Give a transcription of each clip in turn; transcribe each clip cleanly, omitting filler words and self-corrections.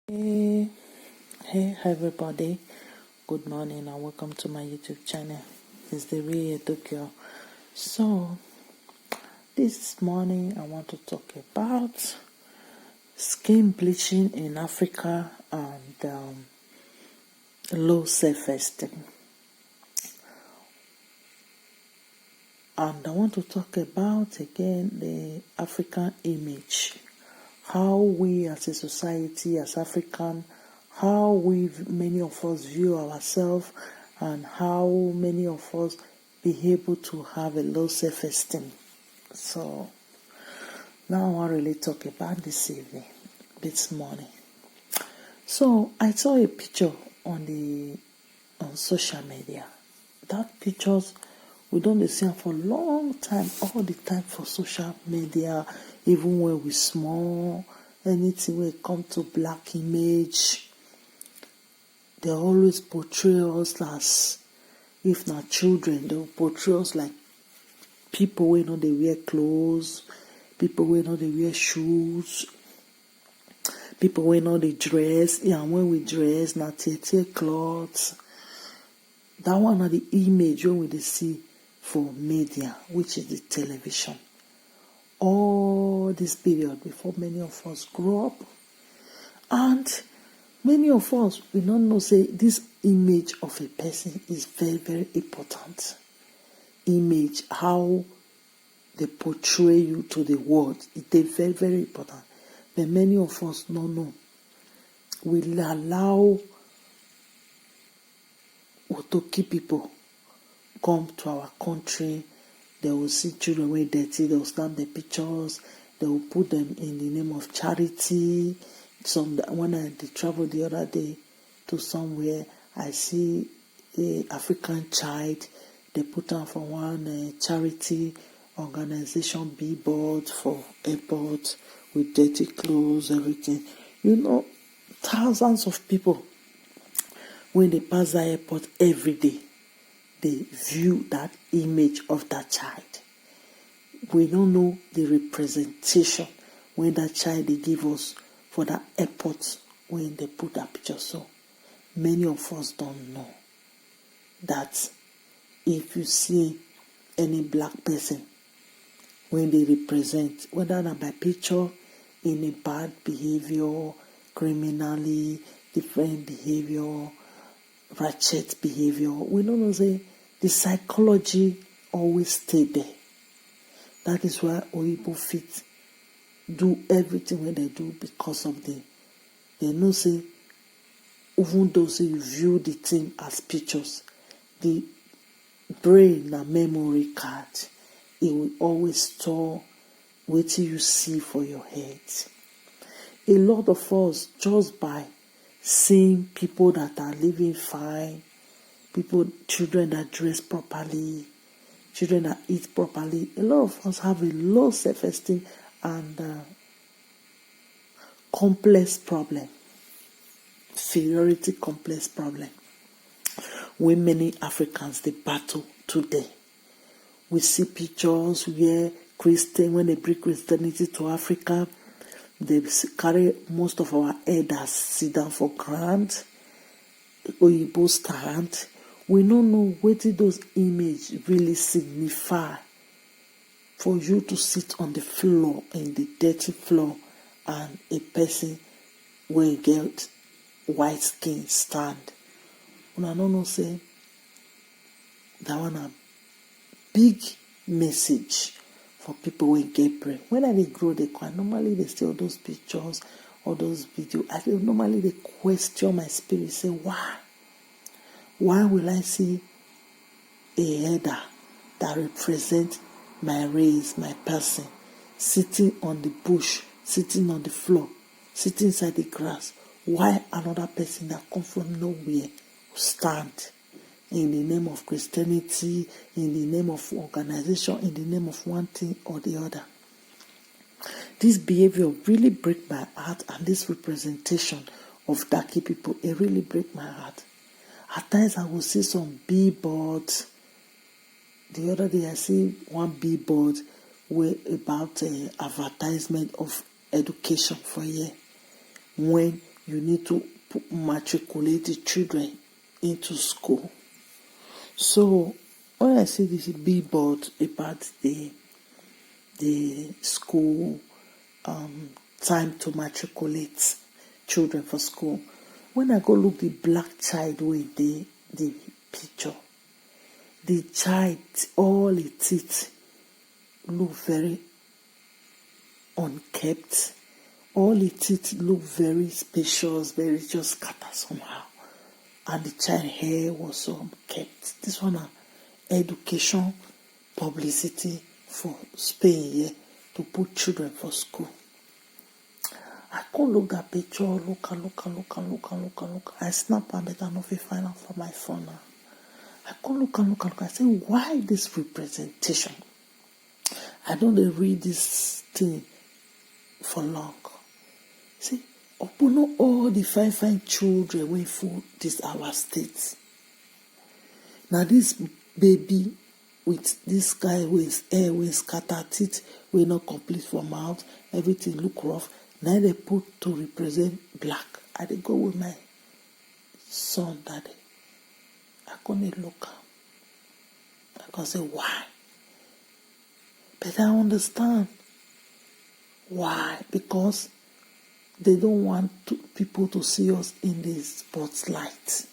Hey everybody, good morning and welcome to my YouTube channel. It's the real Tokyo. So this morning I want to talk about skin bleaching in Africa and low self-esteem. And I want to talk about again the African image, how we as a society, as African, how many of us view ourselves, and how many of us be able to have a low self-esteem. So now I want to really talk about this morning. So I saw a picture on social media. That pictures we don't see them for a long time, all the time for social media, even when we small, anything when it come to black image, they always portray us as, if not children, they will portray us like people wey no dey wear clothes, people wey no dey wear shoes, people wey no dey dress, and when we dress, na tear clothes. That one are the image wey we dey see for media, which is the television. All this period before many of us grow up, and many of us we don't know say this image of a person is very, very important. Image, how they portray you to the world, it is very, very important. But many of us don't know. We allow Otoki people come to our country. They will see children wey dirty, they will stamp the pictures, they will put them in the name of charity. When I traveled the other day to somewhere, I see a African child, they put on for one charity organization billboard for airport with dirty clothes, everything. Thousands of people when they pass the airport every day, they view that image of that child. We don't know the representation when that child they give us for that airport when they put that picture. So many of us don't know that if you see any black person when they represent, whether not by picture, in a bad behavior, criminally, different behavior, ratchet behavior, we don't know say the psychology always stay there. That is why Oyibo fit do everything when they do because of they know say even though say you view the thing as pictures, the brain and memory card, it will always store what you see for your head. A lot of us, just by seeing people that are living fine, children that dress properly, children that eat properly, a lot of us have a low self-esteem and complex problem, inferiority complex problem, where many Africans they battle today. We see pictures where when they bring Christianity to Africa, they carry most of our elders sit down for ground, Oyibo stand. We don't know what those images really signify. For you to sit on the floor, in the dirty floor, and a person will get white skin stand. And I don't know say that one a big message for people who get brain. When I grow, normally they see all those pictures, all those videos. Normally they question my spirit, say why? Why will I see a elder that represents my race, my person, sitting on the bush, sitting on the floor, sitting inside the grass? Why another person that come from nowhere stand in the name of Christianity, in the name of organization, in the name of one thing or the other? This behavior really break my heart, and this representation of darky people, it really break my heart. At times I will see some billboards. The other day I see one billboard about advertisement of education for a year. When you need to matriculate the children into school. So when I see this billboard about the school time to matriculate children for school, when I go look the black child with the picture, the child, all its teeth look very unkept. All its teeth look very spacious, very just scattered somehow. And the child hair was so unkept. This one education publicity for Spain here to put children for school. I can't look that picture, look. I snap and I cannot find out for my phone now. I can't look. I say, why this representation? I don't read this thing for long. See, upon all the fine children wey full this our state. Now this baby with this guy with hair wey scatter, teeth wey not complete for mouth, everything look rough. Now they put to represent black. I dey go with my son that day. I couldn't look. I can say why. But I understand why. Because they don't want people to see us in the spotlight.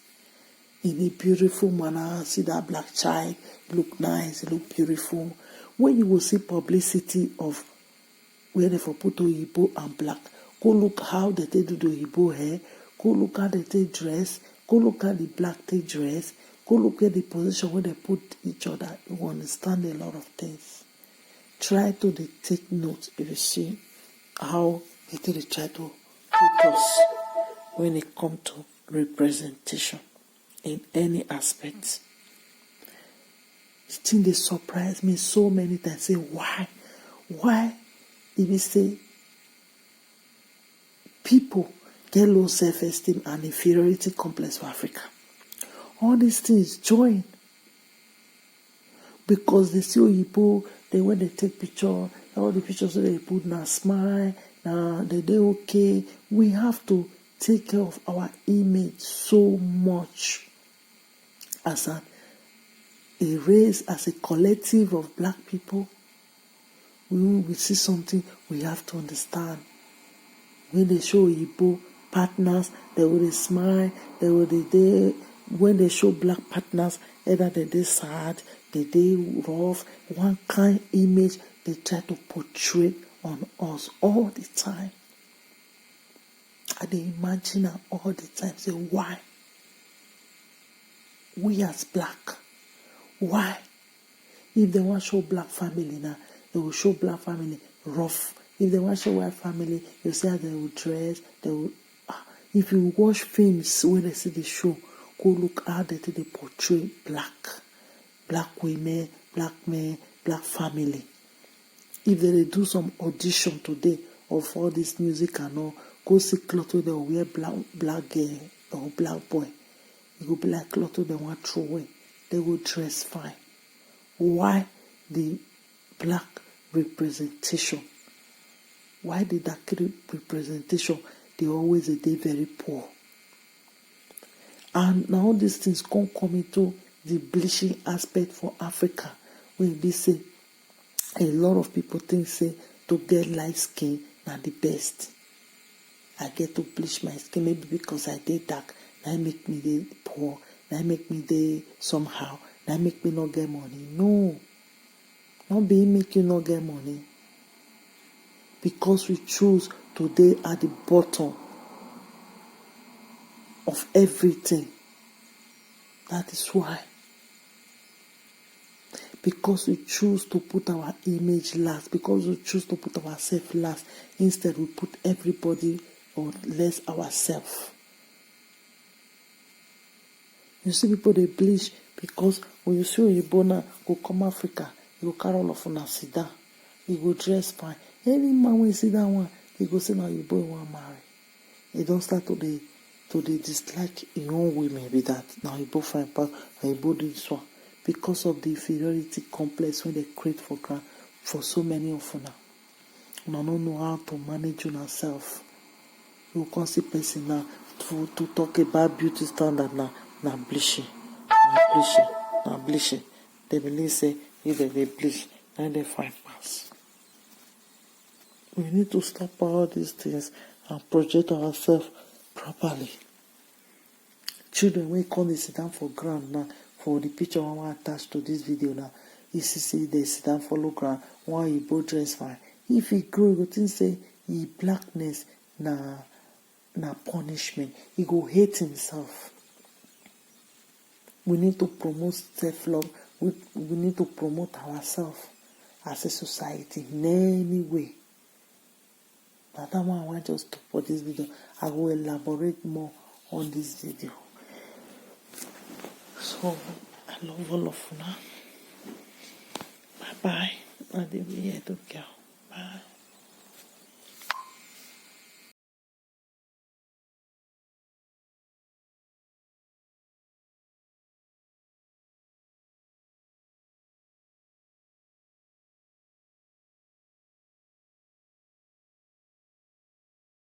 In a beautiful manner, see that black child, look nice, look beautiful. When you will see publicity of where they for put Oyibo and black, go look how they do the Oyibo hair, go look how they take dress, go look at the black take dress, go look at the position where they put each other. You will understand a lot of things. Try to take note if you see how they try to put us when it comes to representation in any aspect. The thing they surprise me so many times. Say why? If you say people get low self-esteem and inferiority complex for Africa, all these things join because they see Oyibo. Then when they take picture, all the pictures that they put now smile, now they okay. We have to take care of our image so much as a race, as a collective of black people. When we see something, we have to understand. When they show Igbo partners, they will smile, they will they when they show black partners, either they sad, they rough, one kind image they try to portray on us all the time. And they imagine all the time, say why? We as black, why? If they want to show black family now, they will show black family rough. If they want to show white family, you see how they will dress. They will. If you watch films when they see the show, go look how they portray black women, black men, black family. If they do some audition today of all this music and all, go see clothes where they will wear black girl or black boy. It will be like clothes they want to throw away. They will dress fine. Why the black representation? Why the dark representation? They always they very poor. And now all these things come into the bleaching aspect for Africa. When they say a lot of people think say to get light skin are the best. I get to bleach my skin maybe because I did dark. That make me dey poor. That make me dey somehow. That make me not get money. No. Not being make you not get money. Because we choose today at the bottom of everything. That is why. Because we choose to put our image last. Because we choose to put ourselves last. Instead we put everybody or less ourselves. You see people they bleach because when you see Oyibo now go come Africa, you go carry all of una sit down, you go dress fine. Any man when you see that one, he go say now Oyibo you want marry. He don't start to the dislike your own women with that. Now Oyibo fine part, Oyibo do this one. Because of the inferiority complex when they create for so many of una. Una don't know how to manage yourself. You go come see person now to talk about beauty standard na bleaching. Na bleaching. They believe say if they bleach, then they fine pass. We need to stop all these things and project ourselves properly. Children wey come dey sit down for ground now, for the picture wey I attach to this video now, you see say they sit down follow ground, one Igbo dress fine. If he grow, he go think say he blackness na punishment. He go hate himself. We need to promote self-love. We need to promote ourselves as a society in any way. Na that one I want just stop for this video. I will elaborate more on this video. So I love all of you now. Bye bye. I didn't hear to go. Bye.